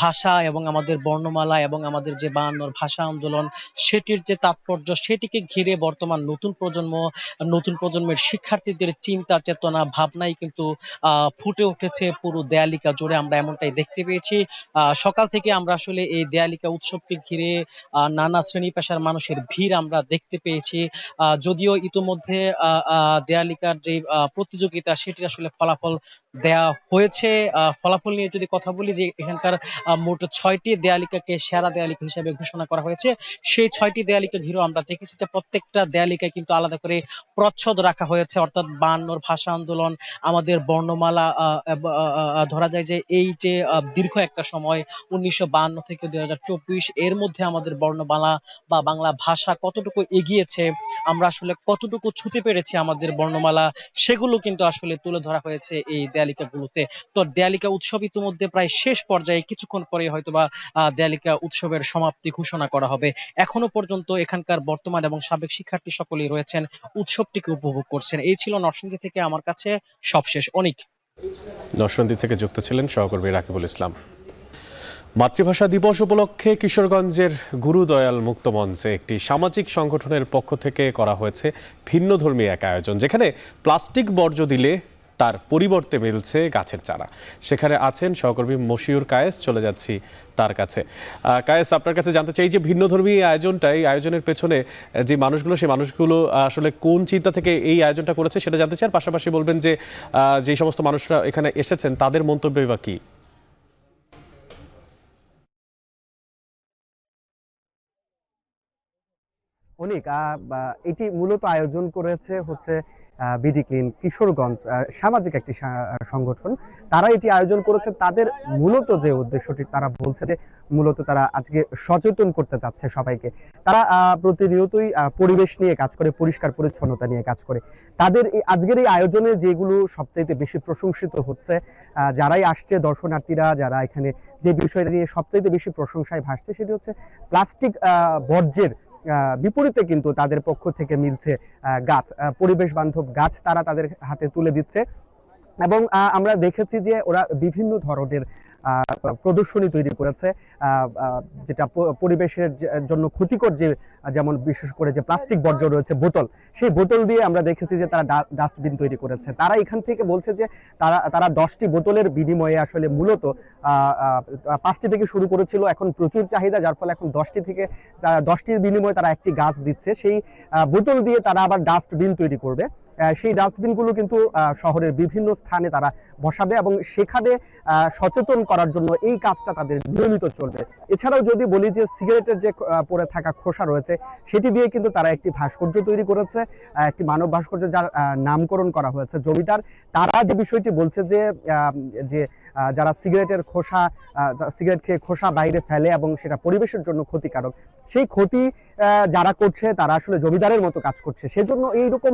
ভাষা এবং আমাদের বর্ণমালা এবং আমাদের যে 52 ভাষা আন্দোলন সেটির যে তাৎপর্য, সেটিকে ঘিরে বর্তমান নতুন প্রজন্ম নতুন প্রজন্মের শিক্ষার্থীদের চিন্তা চেতনা ভাবনাই কিন্তু ফুটে উঠেছে পুরো দেয়ালিকা জুড়ে। আমরা এমনটাই দেখতে পেয়েছি। সকাল থেকে আমরা আসলে এই দেয়ালিকা উৎসবকে ঘিরে নানা শ্রেণী পেশার মানুষের ভিড় আমরা দেখতে পেয়েছি। যদিও ইতোমধ্যে দেয়ালিকার যে প্রতিযোগিতা সেটির আসলে ফলাফল দেয়া হয়েছে। ফলাফল নিয়ে যদি কথা বলি, যে এখানকার মোট 6টি দেয়ালিকাকে সেরা দেয়ালিকা হিসেবে ঘোষণা করা হয়েছে। সেই 6টি দেয়ালিকা ঘিরেও আমরা দেখেছি যে প্রত্যেকটা দেয়ালিকায় কিন্তু আলাদা করে প্রচ্ছদ রাখা হয়েছে, অর্থাৎ 52 ভাষা আন্দোলন, আমাদের বর্ণমালা। ধরা যায় যে এই যে দীর্ঘ একটা সময় 1952 থেকে 2024 এর মধ্যে আমাদের বর্ণমালা বা বাংলা ভাষা কতটুকু এগিয়েছে, আমরা আসলে কতটুকু ছুঁতে পেরেছি আমাদের বর্ণমালা, সেগুলো কিন্তু আসলে তুলে ধরা হয়েছে এই দেয়ালিকাগুলোতে। তো দেয়ালিকা উৎসব ইতিমধ্যে প্রায় শেষ পর্যায়ে, কিছুক্ষণ পরে হয়তোবা দেয়ালিকা উৎসবের সমাপ্তি ঘোষণা করা হবে। এখনো পর্যন্ত এখানকার বর্তমান এবং সাবেক শিক্ষার্থী সকলেই রয়েছেন, উৎসবটিকে উপভোগ করছেন। এই ছিল নরসিংদী থেকে আমার কাছে সবশেষ। অনেক নরসিংদী থেকে যুক্ত ছিলেন সহকর্মী রাকিবুল ইসলাম। মাতৃভাষা দিবস উপলক্ষে কিশোরগঞ্জের গুরুদয়াল মুক্ত মঞ্চে একটি সামাজিক সংগঠনের পক্ষ থেকে করা হয়েছে ভিন্নধর্মী এক আয়োজন, যেখানে প্লাস্টিক বর্জ্য দিলে তার পরিবর্তে মিলছে গাছের চারা। সেখানে আছেন সহকর্মী মশিউর কায়েস, চলে যাচ্ছি তার কাছে। কায়েস, আপনার কাছে জানতে চাই যে ভিন্নধর্মী আয়োজনটা, এই আয়োজনের পেছনে যে মানুষগুলো, সেই মানুষগুলো আসলে কোন চিন্তা থেকে এই আয়োজনটা করেছে সেটা জানতে চাই। পাশাপাশি বলবেন যে যে সমস্ত মানুষরা এখানে এসেছেন তাদের মন্তব্য বা কি? অনেক এটি মূলত আয়োজন করেছে হচ্ছে বিডি ক্লিন কিশোরগঞ্জ সামাজিক একটি সংগঠন। তারা এটি আয়োজন করেছে। তাদের মূলত যে উদ্দেশ্যটি, তারা বলছে যে মূলত তারা আজকে সচেতন করতে চাচ্ছে সবাইকে। তারা প্রতিনিয়তই পরিবেশ নিয়ে কাজ করে, পরিষ্কার পরিচ্ছন্নতা নিয়ে কাজ করে। তাদের আজকের এই আয়োজনে যেগুলো সবচাইতে বেশি প্রশংসিত হচ্ছে, যারাই আসছে দর্শনার্থীরা, যারা এখানে যে বিষয়টা নিয়ে সবচাইতে বেশি প্রশংসায় ভাসছে, সেটি হচ্ছে প্লাস্টিক বর্জ্যের বিপরীতে কিন্তু তাদের পক্ষ থেকে মিলছে গাছ, পরিবেশ বান্ধব গাছ তারা তাদের হাতে তুলে দিচ্ছে। এবং আমরা দেখেছি যে ওরা বিভিন্ন ধরনের প্রদর্শনী তৈরি করেছে, যেটা পরিবেশের জন্য ক্ষতিকর, যে যেমন বিশেষ করে যে প্লাস্টিক বর্জ্য রয়েছে, বোতল, সেই বোতল দিয়ে আমরা দেখেছি যে তারা ডাস্টবিন তৈরি করেছে। তারা এখান থেকে বলছে যে তারা 10টি বোতলের বিনিময়ে আসলে মূলত 5টি থেকে শুরু করেছিল, এখন প্রচুর চাহিদা, যার ফলে এখন 10টির বিনিময়ে তারা একটি গাছ দিচ্ছে। সেই বোতল দিয়ে তারা আবার ডাস্টবিন তৈরি করবে। সেই ডাস্টবিনগুলো কিন্তু শহরের বিভিন্ন স্থানে তারা বসাবে এবং সেখানে সচেতন করার জন্য এই কাজটা তাদের নিয়মিত চলবে। এছাড়াও যদি বলি যে সিগারেটের যে পড়ে থাকা খোসা রয়েছে, সেটি দিয়ে কিন্তু তারা একটি ভাস্কর্য তৈরি করেছে, একটি মানব ভাস্কর্য, যার নামকরণ করা হয়েছে জমিদার। তারা যে বিষয়টি বলছে যে যারা সিগারেট খেয়ে খোসা বাইরে ফেলে এবং সেটা পরিবেশের জন্য ক্ষতিকারক, সেই ক্ষতি যারা করছে তারা আসলে জমিদারের মতো কাজ করছে। সেজন্য এইরকম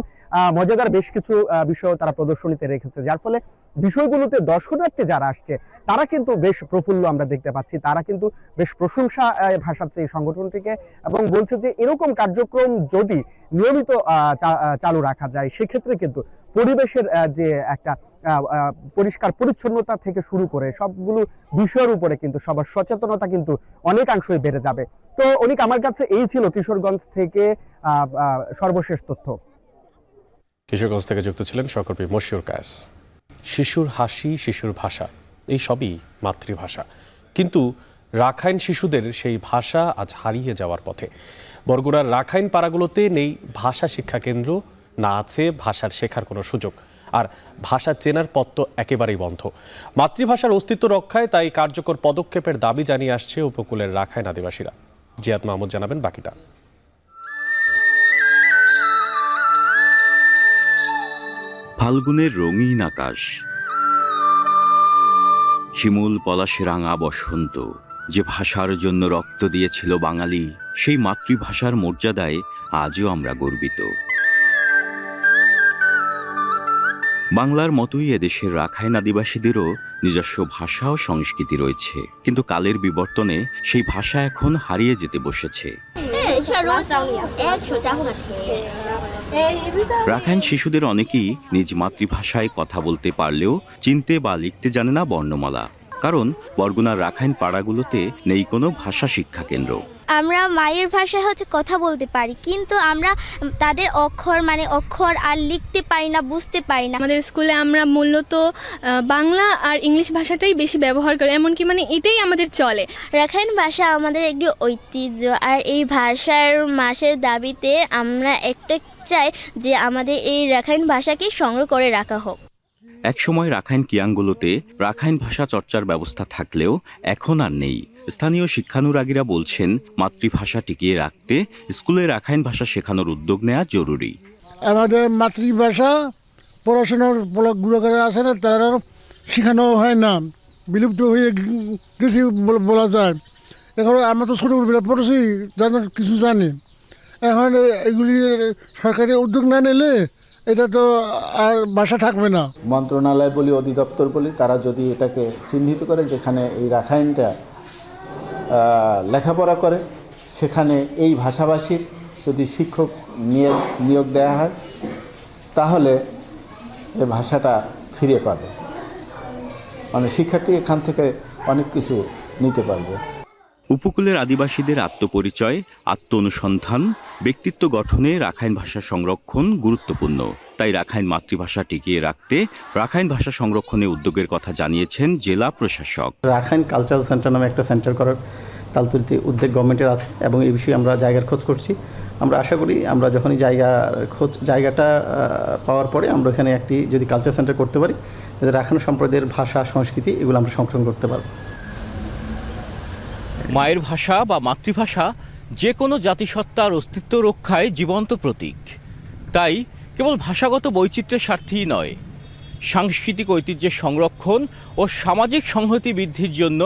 মজাদার বেশ কিছু বিষয় তারা প্রদর্শনীতে রেখেছে, যার ফলে বিষয়গুলোতে দর্শনার্থী যারা আসছে তারা কিন্তু বেশ প্রফুল্ল আমরা দেখতে পাচ্ছি। তারা কিন্তু বেশ প্রশংসা ভাসাচ্ছে এই সংগঠনটিকে এবং বলছে যে এরকম কার্যক্রম যদি নিয়মিত চালু রাখা যায়, সেক্ষেত্রে কিন্তু পরিবেশের যে একটা পরিষ্কার পরিচ্ছন্নতা থেকে শুরু করে সবগুলো বিষয়ের উপরে কিন্তু সবার সচেতনতা কিন্তু অনেকাংশই বেড়ে যাবে। তো অনেক, আমার কাছে এই ছিল কিশোরগঞ্জ থেকে সর্বশেষ তথ্য। কিশোরগঞ্জ থেকে যুক্ত ছিলেন সহকর্মী মশিউর কায়েস। শিশুর হাসি, শিশুর ভাষা, এই সবই মাতৃভাষা, কিন্তু রাখাইন শিশুদের সেই ভাষা আজ হারিয়ে যাওয়ার পথে। বরগুড়ার রাখাইন পাড়াগুলোতে নেই ভাষা শিক্ষা কেন্দ্র, না আছে ভাষার শেখার কোনো সুযোগ, আর ভাষা চেনার পথ তো একেবারেই বন্ধ। মাতৃভাষার অস্তিত্ব রক্ষায় তাই কার্যকর পদক্ষেপের দাবি জানিয়ে আসছে উপকূলের রাখাইন আদিবাসীরা। জিয়াদ মাহমুদ জানাবেন বাকিটা। ফাল্গুনের রঙিন আকাশ, শিমুল পলাশে রাঙা বসন্ত, যে ভাষার জন্য রক্ত দিয়েছিল বাঙালি, সেই মাতৃভাষার মর্যাদায় আজও আমরা গর্বিত। বাংলার মতোই এদেশের রাখাইন আদিবাসীদেরও নিজস্ব ভাষা ও সংস্কৃতি রয়েছে, কিন্তু কালের বিবর্তনে সেই ভাষা এখন হারিয়ে যেতে বসেছে। রাখাইন শিশুদের অনেকেই নিজ মাতৃভাষায় কথা বলতে পারলেও চিনতে বা লিখতে জানে না বর্ণমালা, কারণ বরগুনার রাখাইন পাড়াগুলোতে নেই কোনো ভাষা শিক্ষা কেন্দ্র। আমরা মায়ের ভাষায় কথা বলতে পারি, কিন্তু আমরা তাদের অক্ষর আর লিখতে পারি না, বুঝতে পারি না। আমাদের স্কুলে আমরা মূলত বাংলা আর ইংলিশ ভাষাটাই বেশি ব্যবহার করি, এমনকি এটাই আমাদের চলে। রাখাইন ভাষা আমাদের একটি ঐতিহ্য, আর এই ভাষার মাসের দাবিতে আমরা একটা চাই যে আমাদের এই রাখাইন ভাষাকে সংগ্রহ করে রাখা হোক। একসময় রাখাইন কিয়াংগুলোতে রাখাইন ভাষা চর্চার ব্যবস্থা থাকলেও এখন আর নেই। স্থানীয় শিক্ষানুরাগীরা বলছেন মাতৃভাষা টিকিয়ে রাখতে স্কুলে রাখাইন ভাষা শেখানোর উদ্যোগ নেওয়া জরুরি। আমাদের মাতৃভাষা পড়াশোনার গুলো করে আসে না, তারা শেখানো হয় না, বিলুপ্ত হয়ে গেছে বলা যায়। এখন আমরা তো ছোটোবেলা পড়েছি, কিছু জানি। এখন এগুলি সরকারি উদ্যোগ না নিলে এটা তো আর ভাষা থাকবে না। মন্ত্রণালয় বলি, অধিদপ্তর বলি, তারা যদি এটাকে চিহ্নিত করে যেখানে এই রাখাইনটা লেখাপড়া করে, সেখানে এই ভাষাভাষীর যদি শিক্ষক নিয়োগ দেওয়া হয়, তাহলে এই ভাষাটা ফিরে পাবে, শিক্ষার্থী এখান থেকে অনেক কিছু নিতে পারবে। উপকূলের আদিবাসীদের আত্মপরিচয়, আত্ম অনুসন্ধান, ব্যক্তিত্ব গঠনে রাখাইন ভাষা সংরক্ষণ গুরুত্বপূর্ণ। তাই রাখাইন মাতৃভাষা টিকিয়ে রাখতে রাখাইন ভাষা সংরক্ষণে উদ্যোগের কথা জানিয়েছেন জেলা প্রশাসক। রাখাইন কালচারাল সেন্টার নামে একটা সেন্টার করার তালতুলিতে উদ্যোগ গভর্নমেন্টের আছে এবং এই বিষয়ে আমরা জায়গার খোঁজ করছি। আমরা আশা করি আমরা যখনই জায়গাটা পাওয়ার পরে আমরা এখানে একটি যদি কালচার সেন্টার করতে পারি, রাখাইন সম্প্রদায়ের ভাষা সংস্কৃতি এগুলো আমরা সংরক্ষণ করতে পারব। মায়ের ভাষা বা মাতৃভাষা যে কোনো জাতিসত্তার অস্তিত্ব রক্ষায় জীবন্ত প্রতীক। তাই কেবল ভাষাগত বৈচিত্র্যের স্বার্থেই নয়, সাংস্কৃতিক ঐতিহ্যের সংরক্ষণ ও সামাজিক সংহতি বৃদ্ধির জন্য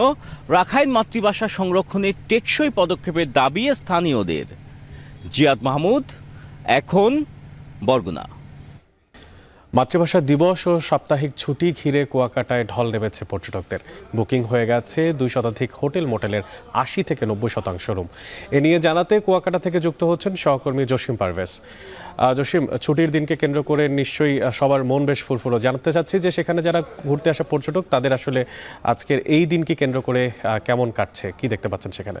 রাখাইন মাতৃভাষা সংরক্ষণের টেকসই পদক্ষেপের দাবি স্থানীয়দের। জিয়াদ মাহমুদ, এখন, বরগুনা। মাতৃভাষা দিবস ও সাপ্তাহিক ছুটি ঘিরে কুয়াকাটায় ঢল নেমেছে পর্যটকদের। বুকিং হয়ে গেছে 2 শতাধিক হোটেল মোটেলের 80 থেকে 90% রুম। এ নিয়ে জানাতে কুয়াকাটা থেকে যুক্ত হচ্ছেন সহকর্মী জসিম পারভেজ। জসিম, ছুটির দিনকে কেন্দ্র করে নিশ্চয়ই সবার মন বেশ ফুরফুরো। জানতে চাচ্ছি যে সেখানে যারা ঘুরতে আসা পর্যটক তাদের আসলে আজকের এই দিনকে কেন্দ্র করে কেমন কাটছে, কি দেখতে পাচ্ছেন সেখানে?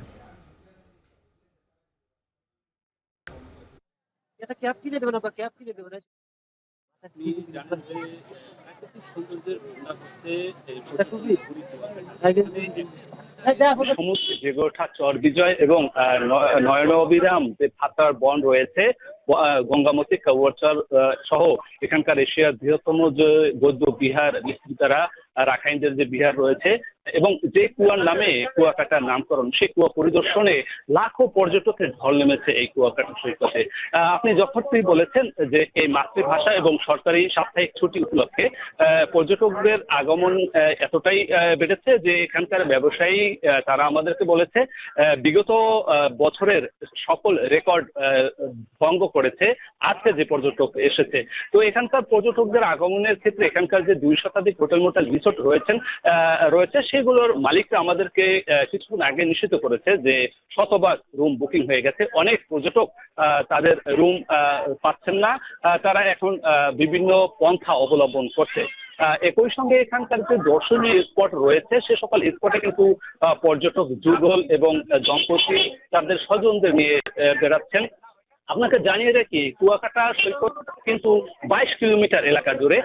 সমুদ্রে জেগে ওঠা চর বিজয় এবং নয়ন অবিরাম যে ভাতার বন রয়েছে, গঙ্গামতী কাউয়ারচর সহ এখানকার এশিয়ার বৃহত্তম যে বৌদ্ধ বিহার বিস্তৃতারা রাখাইনদের যে বিহার রয়েছে এবং যে কুয়ার নামে কুয়াকাটার নামকরণ, সেই কুয়া পরিদর্শনে লাখো পর্যটকের ঢল নেমেছে এই কুয়াকাটা সৈকতে। আপনি যথার্থই বলেছেন যে এই মাতৃভাষা এবং সরকারি সাপ্তাহিক ছুটি উপলক্ষে পর্যটকদের আগমন এতটাই বেড়েছে যে এখানকার ব্যবসায়ী তারা আমাদেরকে বলেছে বিগত বছরের সকল রেকর্ড ভঙ্গ করেছে আজকে যে পর্যটক এসেছে। তো এখানকার পর্যটকদের আগমনের ক্ষেত্রে এখানকার যে 2 শতাধিক হোটেল মোটেল রিসোর্ট রয়েছে সেগুলোর মালিকরা আমাদেরকে কিছুক্ষণ আগে নিশ্চিত করেছে যে শতভাগ রুম বুকিং হয়ে গেছে। অনেক পর্যটক তাদের রুম পাচ্ছেন না, তারা এখন বিভিন্ন পন্থা অবলম্বন করছে। একই সঙ্গে এখানকার যে দর্শনীয় স্পট রয়েছে সে সকল স্পটে কিন্তু পর্যটক যুগল এবং দম্পতি তাদের স্বজনদের নিয়ে বেড়াচ্ছেন। আপনাকে জানিয়ে রাখি, কুয়াকাটা সৈকত কিন্তু 22 কিলোমিটার এলাকা জুড়ে।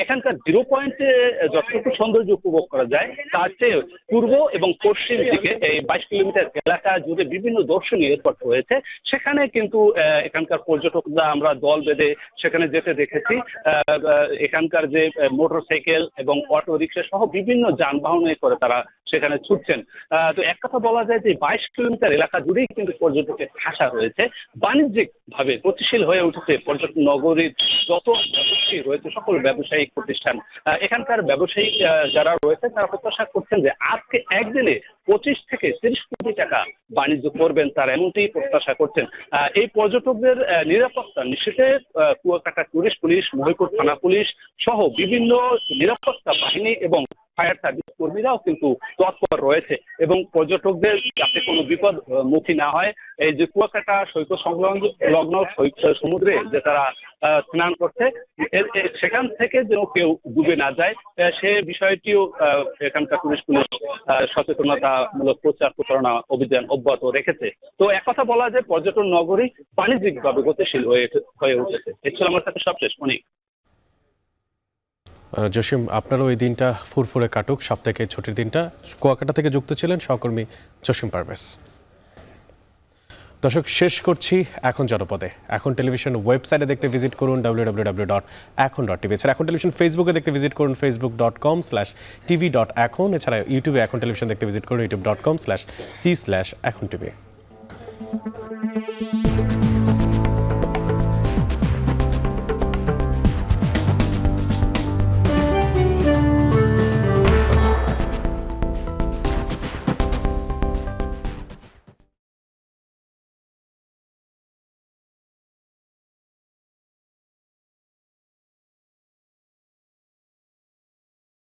এখানকার 0 পয়েন্টে যতটুকু সৌন্দর্য উপভোগ করা যায় তার চেয়ে পূর্ব এবং পশ্চিম দিকে এই 22 কিলোমিটার এলাকা জুড়ে বিভিন্ন দর্শনীয় স্পট রয়েছে। সেখানে কিন্তু এখানকার পর্যটকরা আমরা দল বেঁধে সেখানে যেতে দেখেছি। এখানকার যে মোটরসাইকেল এবং অটো রিক্সা সহ বিভিন্ন যানবাহনে করে তারা সেখানে ছুটছেন। তো এক কথা বলা যায় যে 22 কিলোমিটার এলাকা জুড়েই কিন্তু পর্যটকের ঠাসা রয়েছে। বাণিজ্যিক ভাবে গতিশীল হয়ে উঠেছে পর্যটন নগরীর যত ব্যবসায়ী রয়েছে সকল ব্যবসায়িক প্রতিষ্ঠান। এখানকার ব্যবসায়ী যারা রয়েছে তারা প্রত্যাশা করছেন যে আজকে একদিনে 25 থেকে 30 কোটি টাকা বাণিজ্য করবেন, তারা এমনটি প্রত্যাশা করছেন। এই পর্যটকদের নিরাপত্তা নিশ্চিতে কুয়াকাটা টুরিস্ট পুলিশ, মহিপুর থানা পুলিশ সহ বিভিন্ন নিরাপত্তা বাহিনী এবং ফায়ার সার্ভিস কর্মীরাও কিন্তু তৎপর রয়েছে এবং পর্যটকদের যাতে কোনো বিপদ মুখী না হয়, এই যে কুয়াকাটা সৈকত সংলগ্ন সমুদ্রে যে তারা স্নান করছে, সেখান থেকে যেন কেউ ডুবে না যায় সে বিষয়টিও এখানকার পুলিশ সচেতনতামূলক প্রচারণা অভিযান অব্যাহত রেখেছে। তো একথা বলা যায় পর্যটন নগরী বাণিজ্যিকভাবে গতিশীল হয়ে উঠেছে। এ ছিল আমার কাছে সবশেষ। অনেক জসিম, আপনারও এই দিনটা ফুরফুরে কাটুক, সাপ্তাহিক ছুটির দিনটা। কুয়াকাটা থেকে যুক্ত ছিলেন সহকর্মী জসিম পারভেজ। দর্শক, শেষ করছি এখন জনপদে। এখন টেলিভিশন ওয়েবসাইটে দেখতে ভিজিট করুন www.এখন.tv। এছাড়া এখন টেলিভিশন ফেসবুকে দেখতে ভিজিট করুন facebook.com/tv.এখন। এছাড়া ইউটিউবে এখন টেলিভিশন দেখতে ভিজিট করুন youtube.com/c/এখন tv।